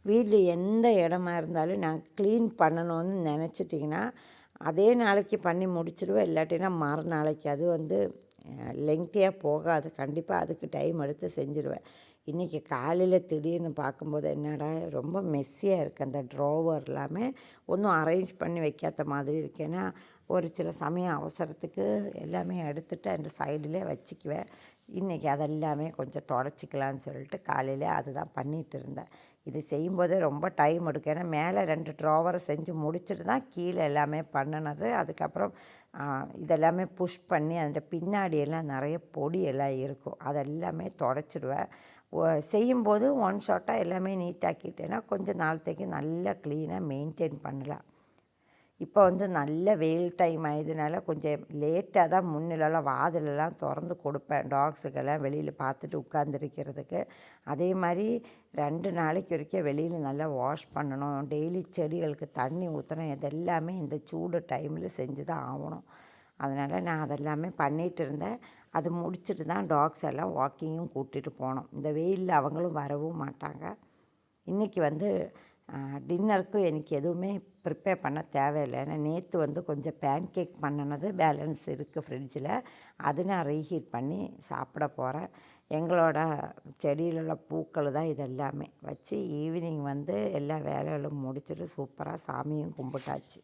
வீட்ல எந்த இடமா இருந்தாலும் நான் க்ளீன் பண்ணணும்னு நினச்சிட்டிங்கன்னா, அதே நாளைக்கு பண்ணி முடிச்சுடுவேன். இல்லாட்டினா மறுநாளைக்கு. அது வந்து லெங்க்த்தியாக போகாது. கண்டிப்பாக அதுக்கு டைம் எடுத்து செஞ்சுருவேன். இன்றைக்கி காலையில் திடீர்னு பார்க்கும்போது என்னடா ரொம்ப மெஸ்ஸியாக இருக்குது அந்த ட்ராவர் எல்லாமே. ஒன்றும் அரேஞ்ச் பண்ணி வைக்காத மாதிரி இருக்கு. ஏன்னா ஒரு சில சமயம் அவசரத்துக்கு எல்லாமே எடுத்துகிட்டு அந்த சைடிலே வச்சுக்குவேன். இன்றைக்கி அதெல்லாமே கொஞ்சம் தொடச்சிக்கலான்னு சொல்லிட்டு காலையில் அதுதான் பண்ணிகிட்டு இருந்தேன். இது செய்யும்போதே ரொம்ப டைம் எடுக்கும். ஏன்னா மேலே 2 ட்ராவரை செஞ்சு முடிச்சுட்டு தான் கீழே எல்லாமே பண்ணினது. அதுக்கப்புறம் இதெல்லாமே புஷ் பண்ணி அந்த பின்னாடியெல்லாம் நிறைய பொடி எல்லாம் இருக்கும். அதெல்லாமே தொடச்சிடுவேன். செய்யும்போது ஒன் ஷாட்டாக எல்லாமே நீட்டாக்கிட்டேன்னா கொஞ்சம் நாளத்தைக்கு நல்லா க்ளீனாக மெயின்டைன் பண்ணலாம். இப்போ வந்து நல்ல வெயில் டைம் ஆயதுனால கொஞ்சம் லேட்டாக தான் முன்னிலலாம் வாதிலெல்லாம் திறந்து கொடுப்பேன். டாக்ஸுக்கெல்லாம் வெளியில் பார்த்துட்டு உட்காந்துருக்கிறதுக்கு. அதே மாதிரி 2 நாளைக்கு ஒருக்கா வெளியில் நல்லா வாஷ் பண்ணணும். டெய்லி செடிகளுக்கு தண்ணி ஊற்றணும். இதெல்லாமே இந்த சூடு டைமில் செஞ்சு தான் ஆகணும். அதனால் நான் அதெல்லாமே பண்ணிகிட்டு இருந்தேன். அது முடிச்சுட்டு தான் டாக்ஸ் எல்லாம் வாக்கிங்கும் கூட்டிகிட்டு போனோம். இந்த வெயிலில் அவங்களும் வரவும் மாட்டாங்க. இன்றைக்கி வந்து டின்னருக்கு எனக்கு எதுவுமே ப்ரிப்பேர் பண்ண தேவையில்லை. ஏன்னா நேற்று வந்து கொஞ்சம் பேன்கேக் பண்ணினது பேலன்ஸ் இருக்குது ஃப்ரிட்ஜில். அது நான் ரீஹீட் பண்ணி சாப்பிட போகிறேன். எங்களோட செடியில் உள்ள பூக்கள் தான் இதெல்லாமே வச்சு ஈவினிங் வந்து எல்லா வேலைகளும் முடிச்சுட்டு சூப்பராக சாமியும் கும்பிட்டாச்சு.